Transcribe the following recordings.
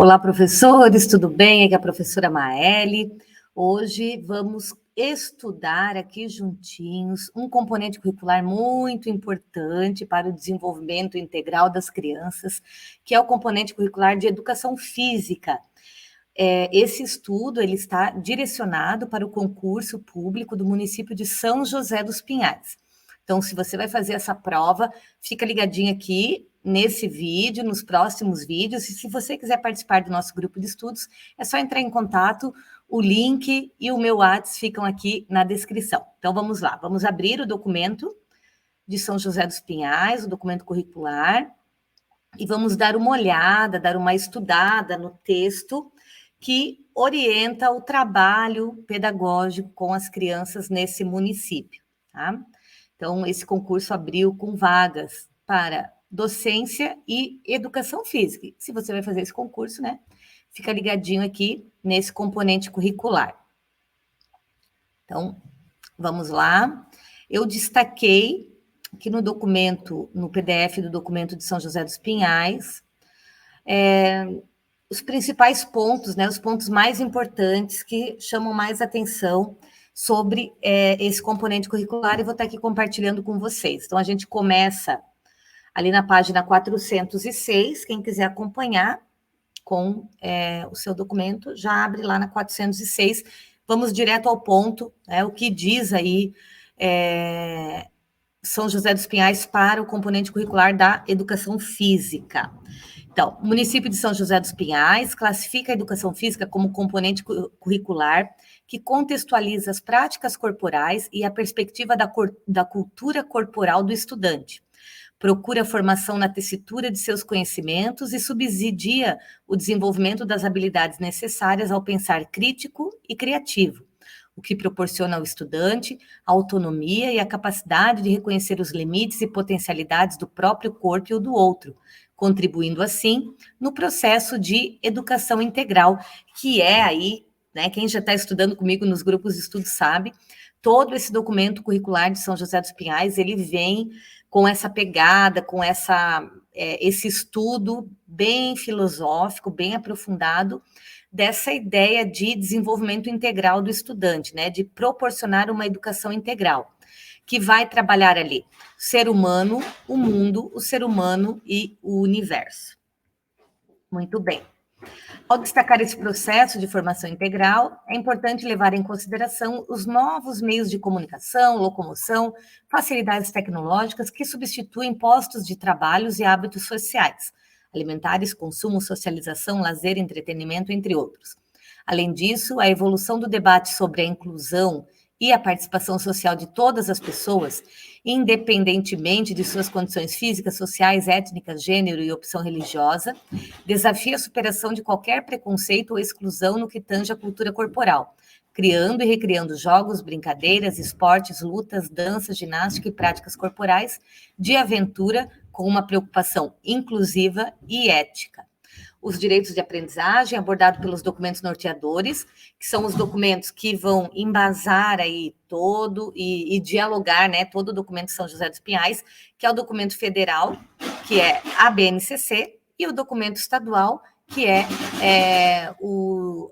Olá, professores, tudo bem? Aqui é a professora Maeli. Hoje vamos estudar aqui juntinhos um componente curricular muito importante para o desenvolvimento integral das crianças, que é o componente curricular de educação física. Esse estudo ele está direcionado para o concurso público do município de São José dos Pinhais. Então, se você vai fazer essa prova, fica ligadinho aqui nesse vídeo, nos próximos vídeos, e se você quiser participar do nosso grupo de estudos, é só entrar em contato, o link e o meu WhatsApp ficam aqui na descrição. Então, vamos lá, vamos abrir o documento de São José dos Pinhais, o documento curricular, e vamos dar uma olhada, dar uma estudada no texto que orienta o trabalho pedagógico com as crianças nesse município, tá? Então, esse concurso abriu com vagas para docência e educação física. Se você vai fazer esse concurso, né? Fica ligadinho aqui nesse componente curricular. Então, vamos lá. Eu destaquei aqui no documento, no PDF do documento de São José dos Pinhais, os principais pontos, né, os pontos mais importantes que chamam mais atenção sobre esse componente curricular, e vou estar aqui compartilhando com vocês. Então, a gente começa ali na página 406, quem quiser acompanhar com o seu documento, já abre lá na 406, vamos direto ao ponto, né, o que diz aí São José dos Pinhais para o componente curricular da educação física. Então, o município de São José dos Pinhais classifica a educação física como componente curricular que contextualiza as práticas corporais e a perspectiva da cultura corporal do estudante. Procura a formação na tessitura de seus conhecimentos e subsidia o desenvolvimento das habilidades necessárias ao pensar crítico e criativo, o que proporciona ao estudante a autonomia e a capacidade de reconhecer os limites e potencialidades do próprio corpo e o do outro, contribuindo assim no processo de educação integral, que é aí, né, quem já está estudando comigo nos grupos de estudo sabe, todo esse documento curricular de São José dos Pinhais, ele vem com essa pegada, com esse estudo bem filosófico, bem aprofundado, dessa ideia de desenvolvimento integral do estudante, né, de proporcionar uma educação integral, que vai trabalhar ali o ser humano, o mundo, o ser humano e o universo. Muito bem. Ao destacar esse processo de formação integral, é importante levar em consideração os novos meios de comunicação, locomoção, facilidades tecnológicas que substituem postos de trabalhos e hábitos sociais, alimentares, consumo, socialização, lazer, entretenimento, entre outros. Além disso, a evolução do debate sobre a inclusão e a participação social de todas as pessoas, independentemente de suas condições físicas, sociais, étnicas, gênero e opção religiosa, desafia a superação de qualquer preconceito ou exclusão no que tange à cultura corporal, criando e recriando jogos, brincadeiras, esportes, lutas, danças, ginástica e práticas corporais de aventura com uma preocupação inclusiva e ética. Os direitos de aprendizagem, abordado pelos documentos norteadores, que são os documentos que vão embasar aí todo e dialogar, né, todo o documento de São José dos Pinhais, que é o documento federal, que é a BNCC, e o documento estadual, que é o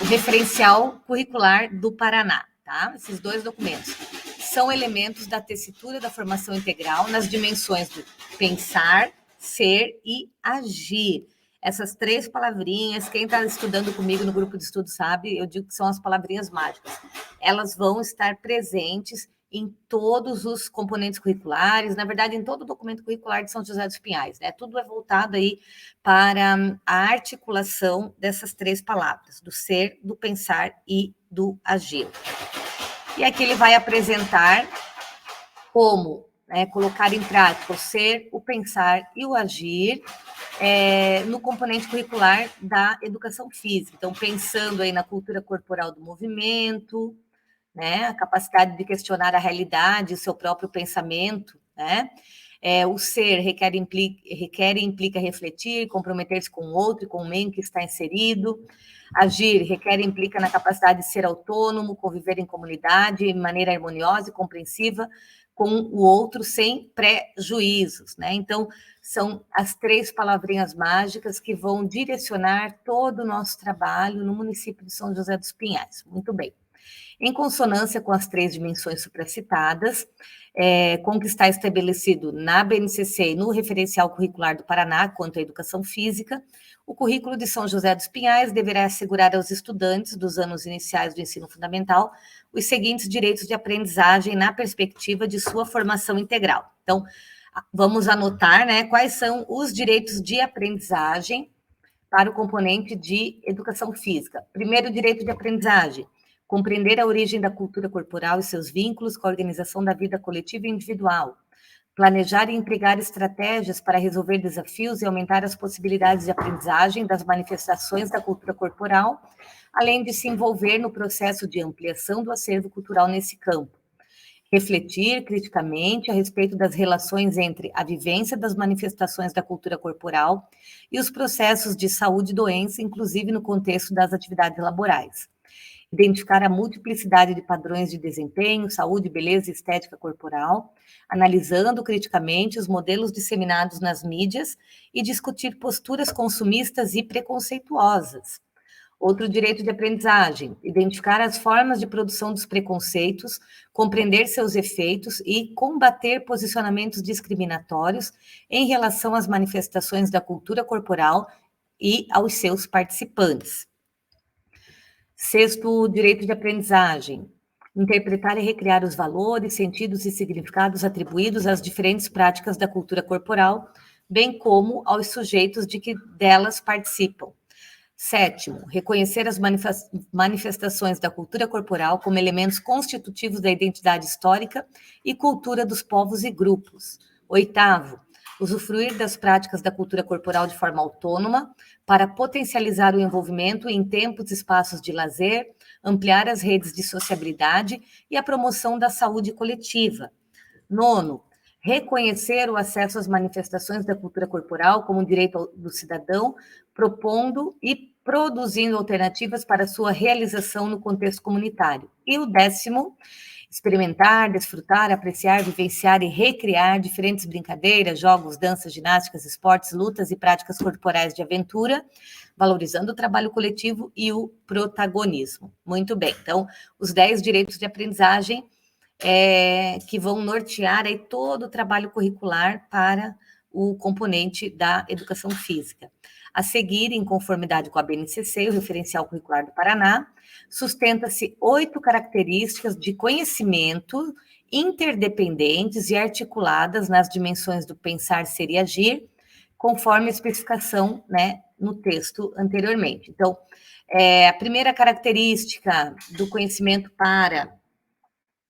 referencial curricular do Paraná, tá? Esses dois documentos são elementos da tessitura da formação integral nas dimensões do pensar, ser e agir. Essas três palavrinhas, quem está estudando comigo no grupo de estudo sabe, eu digo que são as palavrinhas mágicas. Elas vão estar presentes em todos os componentes curriculares, na verdade, em todo o documento curricular de São José dos Pinhais, né? Tudo é voltado aí para a articulação dessas três palavras, do ser, do pensar e do agir. E aqui ele vai apresentar como colocar em prática o ser, o pensar e o agir no componente curricular da educação física. Então, pensando aí na cultura corporal do movimento, né, a capacidade de questionar a realidade, o seu próprio pensamento, né? O ser requer e implica refletir, comprometer-se com o outro e com o meio em que está inserido. Agir requer e implica na capacidade de ser autônomo, conviver em comunidade de maneira harmoniosa e compreensiva com o outro sem pré-juízos, né? Então, são as 3 palavrinhas mágicas que vão direcionar todo o nosso trabalho no município de São José dos Pinhais. Muito bem. Em consonância com as 3 dimensões supracitadas, com o que está estabelecido na BNCC e no referencial curricular do Paraná quanto à educação física, o currículo de São José dos Pinhais deverá assegurar aos estudantes dos anos iniciais do ensino fundamental os seguintes direitos de aprendizagem na perspectiva de sua formação integral. Então, vamos anotar, né, quais são os direitos de aprendizagem para o componente de educação física. Primeiro, direito de aprendizagem: compreender a origem da cultura corporal e seus vínculos com a organização da vida coletiva e individual. Planejar e empregar estratégias para resolver desafios e aumentar as possibilidades de aprendizagem das manifestações da cultura corporal, além de se envolver no processo de ampliação do acervo cultural nesse campo. Refletir criticamente a respeito das relações entre a vivência das manifestações da cultura corporal e os processos de saúde e doença, inclusive no contexto das atividades laborais. Identificar a multiplicidade de padrões de desempenho, saúde, beleza e estética corporal, analisando criticamente os modelos disseminados nas mídias e discutir posturas consumistas e preconceituosas. Outro direito de aprendizagem: identificar as formas de produção dos preconceitos, compreender seus efeitos e combater posicionamentos discriminatórios em relação às manifestações da cultura corporal e aos seus participantes. Sexto direito de aprendizagem: interpretar e recriar os valores, sentidos e significados atribuídos às diferentes práticas da cultura corporal, bem como aos sujeitos de que delas participam. Sétimo, reconhecer as manifestações da cultura corporal como elementos constitutivos da identidade histórica e cultura dos povos e grupos. Oitavo, usufruir das práticas da cultura corporal de forma autônoma para potencializar o envolvimento em tempos e espaços de lazer, ampliar as redes de sociabilidade e a promoção da saúde coletiva. Nono, reconhecer o acesso às manifestações da cultura corporal como direito do cidadão, propondo e produzindo alternativas para sua realização no contexto comunitário. E o 10º, experimentar, desfrutar, apreciar, vivenciar e recriar diferentes brincadeiras, jogos, danças, ginásticas, esportes, lutas e práticas corporais de aventura, valorizando o trabalho coletivo e o protagonismo. Muito bem, então, os 10 direitos de aprendizagem que vão nortear aí todo o trabalho curricular para o componente da educação física. A seguir, em conformidade com a BNCC, o Referencial Curricular do Paraná, sustenta-se 8 características de conhecimento interdependentes e articuladas nas dimensões do pensar, ser e agir, conforme a especificação, né, no texto anteriormente. Então, a primeira característica do conhecimento para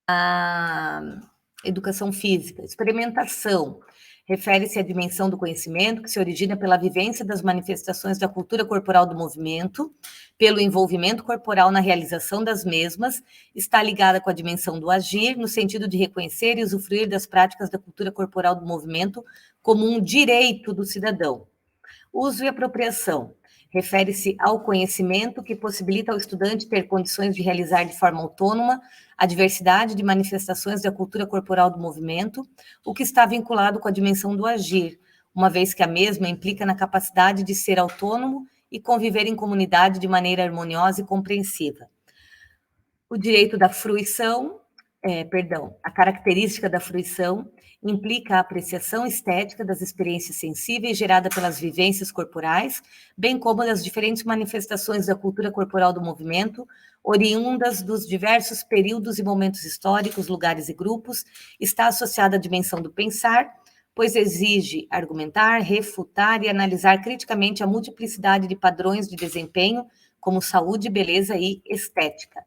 a educação física: experimentação. Refere-se à dimensão do conhecimento que se origina pela vivência das manifestações da cultura corporal do movimento, pelo envolvimento corporal na realização das mesmas, está ligada com a dimensão do agir, no sentido de reconhecer e usufruir das práticas da cultura corporal do movimento como um direito do cidadão. Uso e apropriação. Refere-se ao conhecimento que possibilita ao estudante ter condições de realizar de forma autônoma a diversidade de manifestações da cultura corporal do movimento, o que está vinculado com a dimensão do agir, uma vez que a mesma implica na capacidade de ser autônomo e conviver em comunidade de maneira harmoniosa e compreensiva. O direito da fruição, a característica da fruição implica a apreciação estética das experiências sensíveis geradas pelas vivências corporais, bem como das diferentes manifestações da cultura corporal do movimento, oriundas dos diversos períodos e momentos históricos, lugares e grupos, está associada à dimensão do pensar, pois exige argumentar, refutar e analisar criticamente a multiplicidade de padrões de desempenho, como saúde, beleza e estética.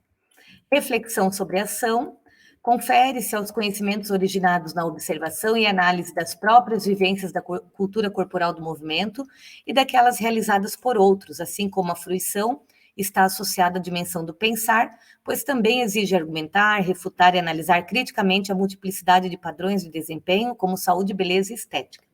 Reflexão sobre a ação. Confere-se aos conhecimentos originados na observação e análise das próprias vivências da cultura corporal do movimento e daquelas realizadas por outros, assim como a fruição está associada à dimensão do pensar, pois também exige argumentar, refutar e analisar criticamente a multiplicidade de padrões de desempenho, como saúde, beleza e estética.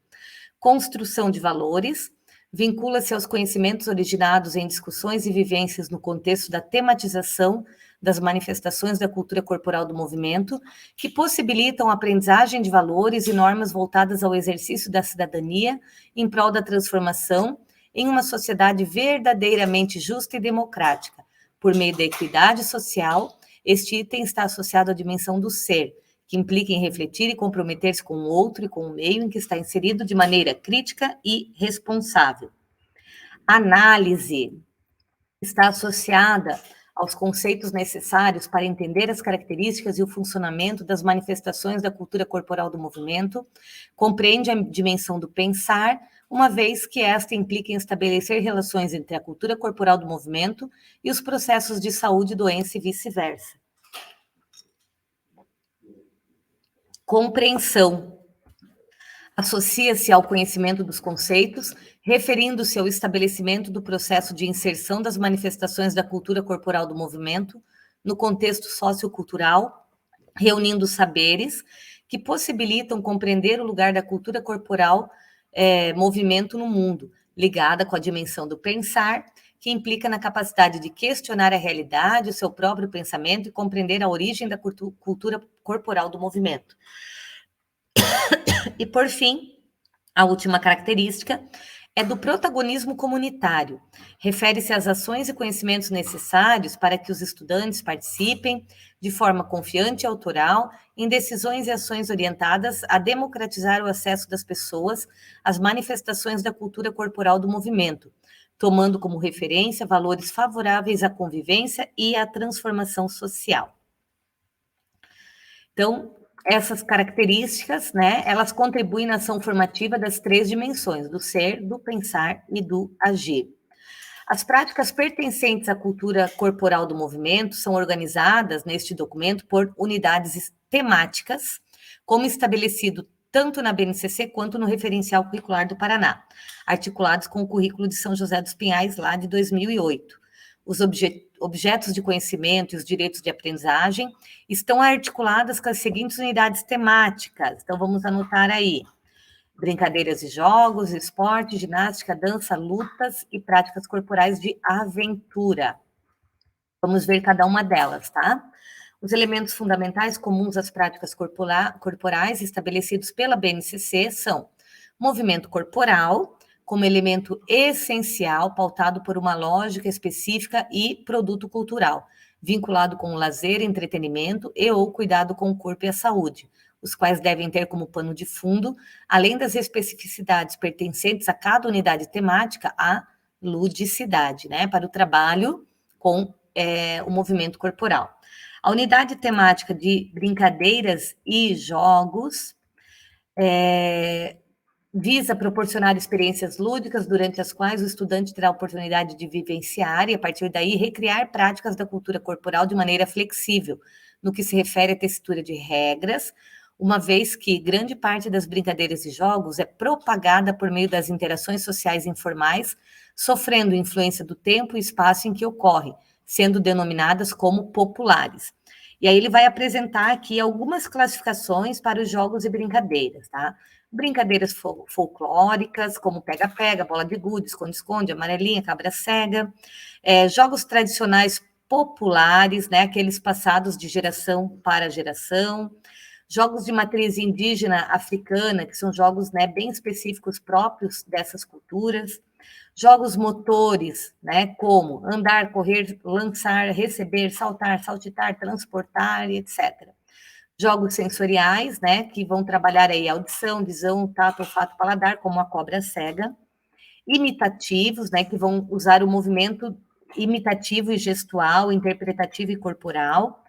Construção de valores. Vincula-se aos conhecimentos originados em discussões e vivências no contexto da tematização das manifestações da cultura corporal do movimento, que possibilitam a aprendizagem de valores e normas voltadas ao exercício da cidadania em prol da transformação em uma sociedade verdadeiramente justa e democrática. Por meio da equidade social, este item está associado à dimensão do ser, que implica em refletir e comprometer-se com o outro e com o meio em que está inserido de maneira crítica e responsável. Análise está associada aos conceitos necessários para entender as características e o funcionamento das manifestações da cultura corporal do movimento, compreende a dimensão do pensar, uma vez que esta implica em estabelecer relações entre a cultura corporal do movimento e os processos de saúde, doença e vice-versa. Compreensão associa-se ao conhecimento dos conceitos, referindo-se ao estabelecimento do processo de inserção das manifestações da cultura corporal do movimento no contexto sociocultural, reunindo saberes que possibilitam compreender o lugar da cultura corporal movimento no mundo, ligada com a dimensão do pensar, que implica na capacidade de questionar a realidade, o seu próprio pensamento e compreender a origem da cultura corporal do movimento. E, por fim, a última característica é do protagonismo comunitário. Refere-se às ações e conhecimentos necessários para que os estudantes participem de forma confiante e autoral em decisões e ações orientadas a democratizar o acesso das pessoas às manifestações da cultura corporal do movimento, tomando como referência valores favoráveis à convivência e à transformação social. Então, essas características, né, elas contribuem na ação formativa das três dimensões, do ser, do pensar e do agir. As práticas pertencentes à cultura corporal do movimento são organizadas neste documento por unidades temáticas, como estabelecido tanto na BNCC quanto no Referencial Curricular do Paraná, articulados com o currículo de São José dos Pinhais, lá de 2008. Os objetos de conhecimento e os direitos de aprendizagem estão articuladas com as seguintes unidades temáticas. Então, vamos anotar aí. Brincadeiras e jogos, esporte, ginástica, dança, lutas e práticas corporais de aventura. Vamos ver cada uma delas, tá? Os elementos fundamentais comuns às práticas corporais estabelecidos pela BNCC são movimento corporal, como elemento essencial, pautado por uma lógica específica e produto cultural, vinculado com o lazer, entretenimento e ou cuidado com o corpo e a saúde, os quais devem ter como pano de fundo, além das especificidades pertencentes a cada unidade temática, a ludicidade, né, para o trabalho com o movimento corporal. A unidade temática de brincadeiras e jogos visa proporcionar experiências lúdicas durante as quais o estudante terá a oportunidade de vivenciar e, a partir daí, recriar práticas da cultura corporal de maneira flexível, no que se refere à tessitura de regras, uma vez que grande parte das brincadeiras e jogos é propagada por meio das interações sociais informais, sofrendo influência do tempo e espaço em que ocorre, sendo denominadas como populares. E aí ele vai apresentar aqui algumas classificações para os jogos e brincadeiras, tá? Brincadeiras folclóricas, como pega-pega, bola de gude, esconde-esconde, amarelinha, cabra cega, jogos tradicionais populares, né, aqueles passados de geração para geração, jogos de matriz indígena africana, que são jogos, né, bem específicos próprios dessas culturas, jogos motores, né, como andar, correr, lançar, receber, saltar, saltitar, transportar, etc. Jogos sensoriais, né, que vão trabalhar aí audição, visão, tato, olfato, paladar, como a cobra cega. Imitativos, né, que vão usar o movimento imitativo e gestual, interpretativo e corporal.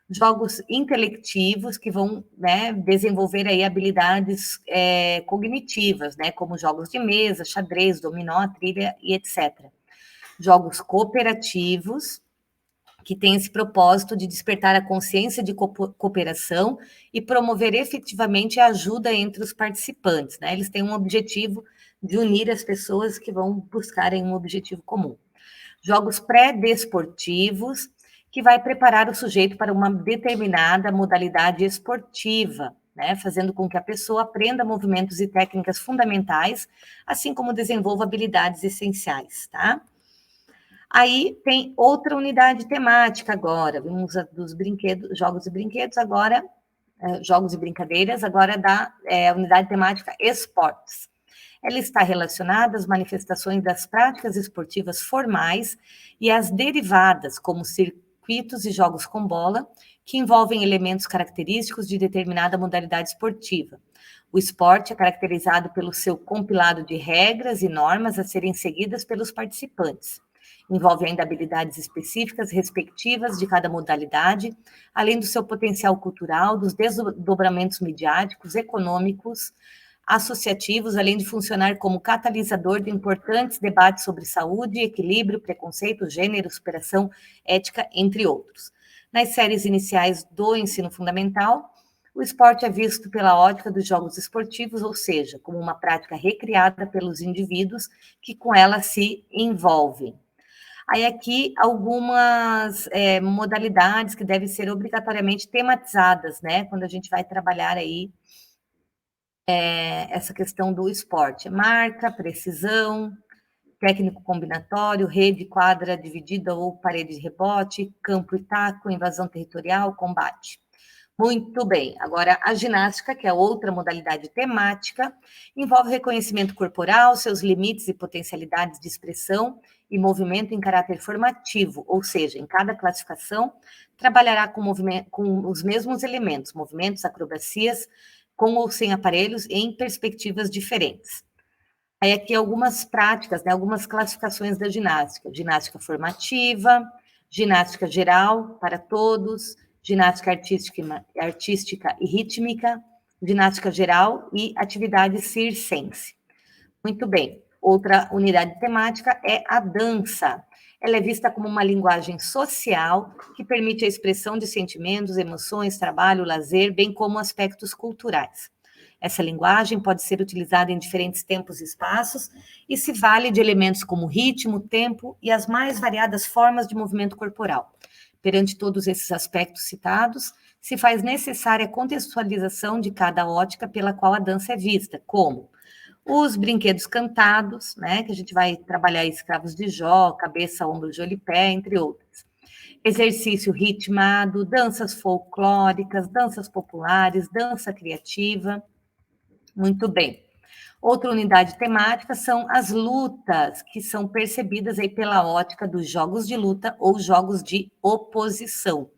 Jogos intelectivos, que vão, né, desenvolver aí habilidades cognitivas, né, como jogos de mesa, xadrez, dominó, trilha e etc. Jogos cooperativos, que tem esse propósito de despertar a consciência de cooperação e promover efetivamente a ajuda entre os participantes, né? Eles têm um objetivo de unir as pessoas que vão buscarem um objetivo comum. Jogos pré-desportivos, que vai preparar o sujeito para uma determinada modalidade esportiva, né? Fazendo com que a pessoa aprenda movimentos e técnicas fundamentais, assim como desenvolva habilidades essenciais, tá? Aí tem outra unidade temática agora, vimos a dos brinquedos, jogos e brinquedos, agora, jogos e brincadeiras, agora da unidade temática esportes. Ela está relacionada às manifestações das práticas esportivas formais e às derivadas, como circuitos e jogos com bola, que envolvem elementos característicos de determinada modalidade esportiva. O esporte é caracterizado pelo seu compilado de regras e normas a serem seguidas pelos participantes. Envolve ainda habilidades específicas respectivas de cada modalidade, além do seu potencial cultural, dos desdobramentos midiáticos, econômicos, associativos, além de funcionar como catalisador de importantes debates sobre saúde, equilíbrio, preconceito, gênero, superação, ética, entre outros. Nas séries iniciais do ensino fundamental, o esporte é visto pela ótica dos jogos esportivos, ou seja, como uma prática recriada pelos indivíduos que com ela se envolvem. Aí aqui algumas modalidades que devem ser obrigatoriamente tematizadas, né, quando a gente vai trabalhar aí essa questão do esporte. Marca, precisão, técnico combinatório, rede, quadra dividida ou parede de rebote, campo e taco, invasão territorial, combate. Muito bem. Agora, a ginástica, que é outra modalidade temática, envolve reconhecimento corporal, seus limites e potencialidades de expressão e movimento em caráter formativo, ou seja, em cada classificação, trabalhará com os mesmos elementos, movimentos, acrobacias, com ou sem aparelhos, em perspectivas diferentes. Aí aqui algumas práticas, né, algumas classificações da ginástica. Ginástica formativa, ginástica geral para todos, ginástica artística e rítmica, ginástica geral e atividade circense. Muito bem. Outra unidade temática é a dança. Ela é vista como uma linguagem social que permite a expressão de sentimentos, emoções, trabalho, lazer, bem como aspectos culturais. Essa linguagem pode ser utilizada em diferentes tempos e espaços e se vale de elementos como ritmo, tempo e as mais variadas formas de movimento corporal. Perante todos esses aspectos citados, se faz necessária a contextualização de cada ótica pela qual a dança é vista, como os brinquedos cantados, né, que a gente vai trabalhar escravos de Jó, cabeça, ombro, joelho e pé, entre outros. Exercício ritmado, danças folclóricas, danças populares, dança criativa. Muito bem. Outra unidade temática são as lutas, que são percebidas aí pela ótica dos jogos de luta ou jogos de oposição,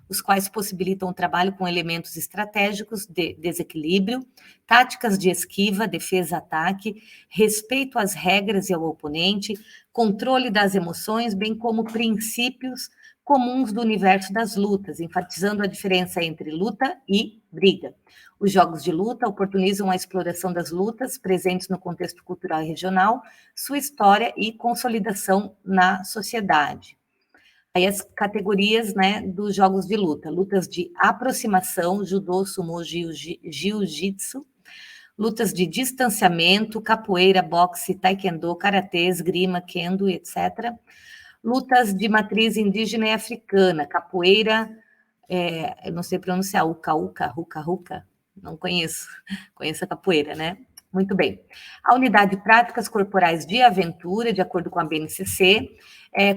os quais possibilitam o trabalho com elementos estratégicos de desequilíbrio, táticas de esquiva, defesa, ataque, respeito às regras e ao oponente, controle das emoções, bem como princípios comuns do universo das lutas, enfatizando a diferença entre luta e briga. Os jogos de luta oportunizam a exploração das lutas presentes no contexto cultural e regional, sua história e consolidação na sociedade. Aí as categorias, né, dos jogos de luta: lutas de aproximação, judô, sumô, jiu-jitsu, lutas de distanciamento, capoeira, boxe, taekwondo, karatê, esgrima, kendo, etc. Lutas de matriz indígena e africana, capoeira, eu não sei pronunciar, uca, ruca, não conheço, conheço a capoeira, né? Muito bem. A unidade de práticas corporais de aventura, de acordo com a BNCC,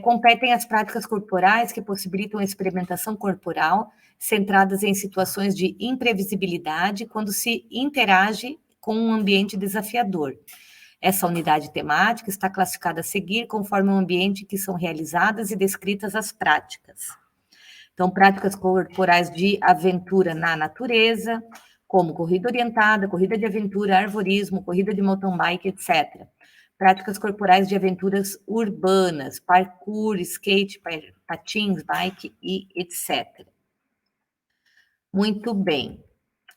competem as práticas corporais que possibilitam a experimentação corporal, centradas em situações de imprevisibilidade, quando se interage com um ambiente desafiador. Essa unidade temática está classificada a seguir conforme o ambiente em que são realizadas e descritas as práticas. Então, práticas corporais de aventura na natureza, como corrida orientada, corrida de aventura, arvorismo, corrida de mountain bike, etc. Práticas corporais de aventuras urbanas, parkour, skate, patins, bike e etc. Muito bem.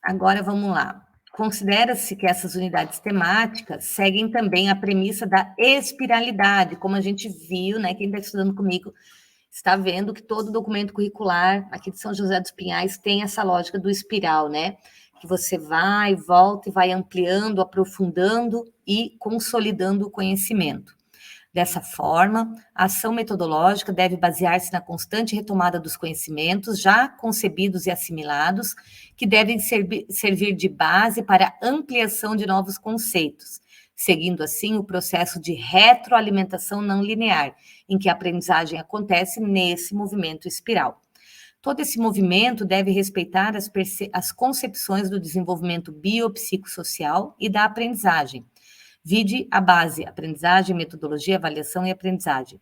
Agora vamos lá. Considera-se que essas unidades temáticas seguem também a premissa da espiralidade, como a gente viu, né? Quem está estudando comigo está vendo que todo documento curricular aqui de São José dos Pinhais tem essa lógica do espiral, né? Que você vai, volta e vai ampliando, aprofundando e consolidando o conhecimento. Dessa forma, a ação metodológica deve basear-se na constante retomada dos conhecimentos já concebidos e assimilados, que devem servir de base para a ampliação de novos conceitos, seguindo assim o processo de retroalimentação não linear, em que a aprendizagem acontece nesse movimento espiral. Todo esse movimento deve respeitar as concepções do desenvolvimento biopsicossocial e da aprendizagem. Vide a base, aprendizagem, metodologia, avaliação e aprendizagem.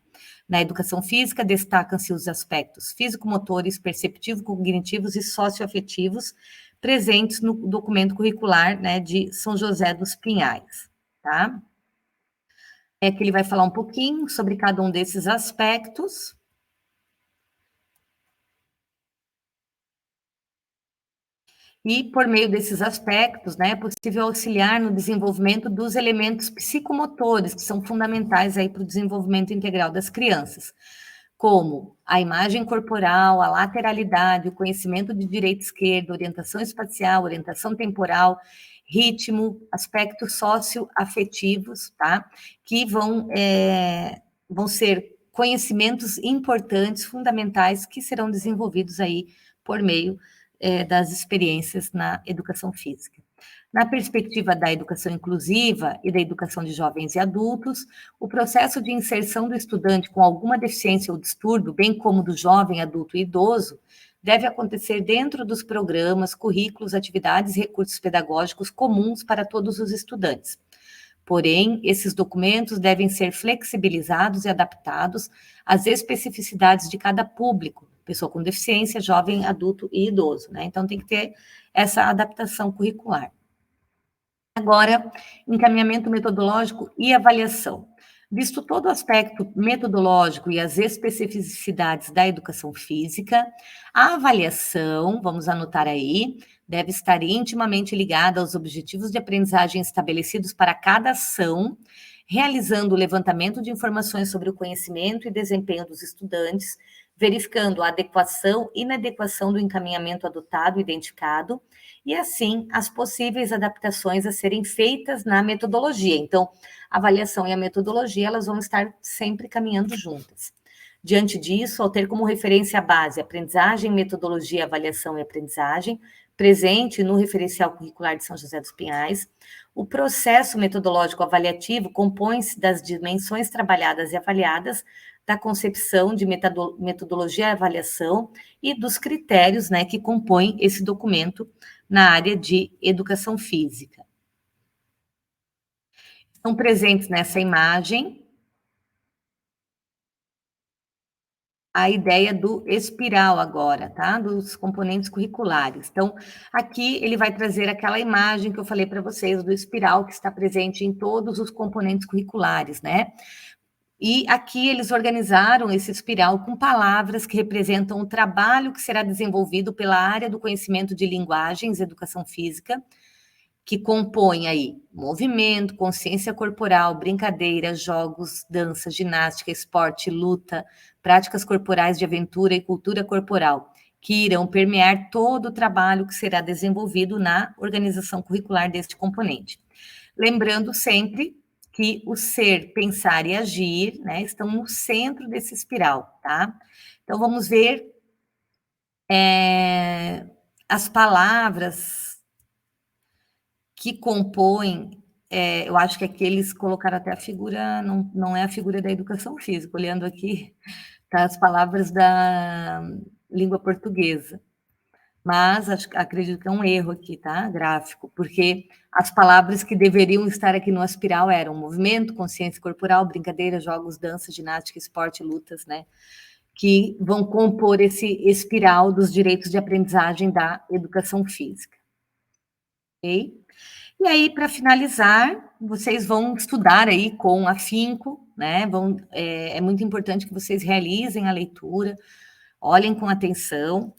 Na educação física, destacam-se os aspectos físico-motores, perceptivo-cognitivos e socioafetivos presentes no documento curricular, né, de São José dos Pinhais, tá? É que ele vai falar um pouquinho sobre cada um desses aspectos. E, por meio desses aspectos, né, é possível auxiliar no desenvolvimento dos elementos psicomotores, que são fundamentais aí para o desenvolvimento integral das crianças, como a imagem corporal, a lateralidade, o conhecimento de direita e esquerda, orientação espacial, orientação temporal, ritmo, aspectos socioafetivos, tá? Que vão ser conhecimentos importantes, fundamentais, que serão desenvolvidos aí por meio das experiências na educação física. Na perspectiva da educação inclusiva e da educação de jovens e adultos, o processo de inserção do estudante com alguma deficiência ou distúrbio, bem como do jovem, adulto e idoso, deve acontecer dentro dos programas, currículos, atividades e recursos pedagógicos comuns para todos os estudantes. Porém, esses documentos devem ser flexibilizados e adaptados às especificidades de cada público, pessoa com deficiência, jovem, adulto e idoso, né? Então, tem que ter essa adaptação curricular. Agora, encaminhamento metodológico e avaliação. Visto todo o aspecto metodológico e as especificidades da educação física, a avaliação, vamos anotar aí, deve estar intimamente ligada aos objetivos de aprendizagem estabelecidos para cada ação, realizando o levantamento de informações sobre o conhecimento e desempenho dos estudantes, verificando a adequação e inadequação do encaminhamento adotado e identificado, e assim as possíveis adaptações a serem feitas na metodologia. Então, a avaliação e a metodologia, elas vão estar sempre caminhando juntas. Diante disso, ao ter como referência a base aprendizagem, metodologia, avaliação e aprendizagem, presente no referencial curricular de São José dos Pinhais, o processo metodológico avaliativo compõe-se das dimensões trabalhadas e avaliadas, da concepção de metodologia e avaliação e dos critérios, né, que compõem esse documento na área de educação física. Estão presentes nessa imagem a ideia do espiral agora, tá? Dos componentes curriculares. Então, aqui ele vai trazer aquela imagem que eu falei para vocês do espiral que está presente em todos os componentes curriculares, né? E aqui eles organizaram esse espiral com palavras que representam o trabalho que será desenvolvido pela área do conhecimento de linguagens, educação física, que compõe aí movimento, consciência corporal, brincadeira, jogos, dança, ginástica, esporte, luta, práticas corporais de aventura e cultura corporal, que irão permear todo o trabalho que será desenvolvido na organização curricular deste componente. Lembrando sempre que o ser, pensar e agir, né, estão no centro desse espiral, tá? Então, vamos ver as palavras que compõem, eu acho que aqui eles colocaram até a figura, não é a figura da educação física, olhando aqui, tá, as palavras da língua portuguesa. Mas acredito que é um erro aqui, tá? Gráfico, porque as palavras que deveriam estar aqui no espiral eram movimento, consciência corporal, brincadeira, jogos, dança, ginástica, esporte, lutas, né? Que vão compor esse espiral dos direitos de aprendizagem da educação física. Ok? E aí, para finalizar, vocês vão estudar aí com afinco, né? É muito importante que vocês realizem a leitura, olhem com atenção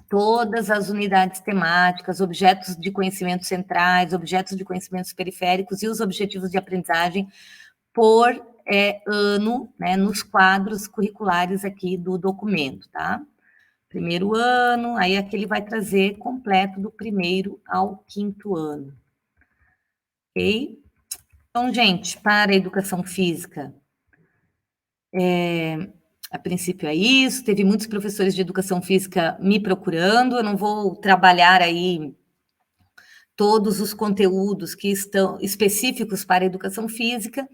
todas as unidades temáticas, objetos de conhecimento centrais, objetos de conhecimentos periféricos e os objetivos de aprendizagem por ano, né, nos quadros curriculares aqui do documento, tá? Primeiro ano, aí aqui ele vai trazer completo do primeiro ao quinto ano. Ok? Então, gente, para a educação física, a princípio é isso, teve muitos professores de educação física me procurando, eu não vou trabalhar aí todos os conteúdos que estão específicos para a educação física,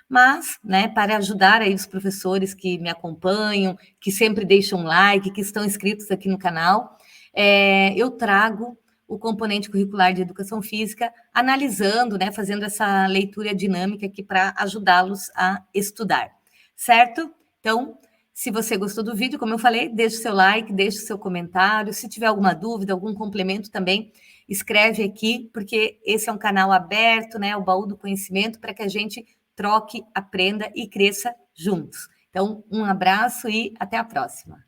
mas, né, para ajudar aí os professores que me acompanham, que sempre deixam like, que estão inscritos aqui no canal, eu trago o componente curricular de educação física, analisando, né, fazendo essa leitura dinâmica aqui para ajudá-los a estudar, certo? Então, se você gostou do vídeo, como eu falei, deixe o seu like, deixe o seu comentário. Se tiver alguma dúvida, algum complemento também, escreve aqui, porque esse é um canal aberto, né? O Baú do Conhecimento, para que a gente troque, aprenda e cresça juntos. Então, um abraço e até a próxima.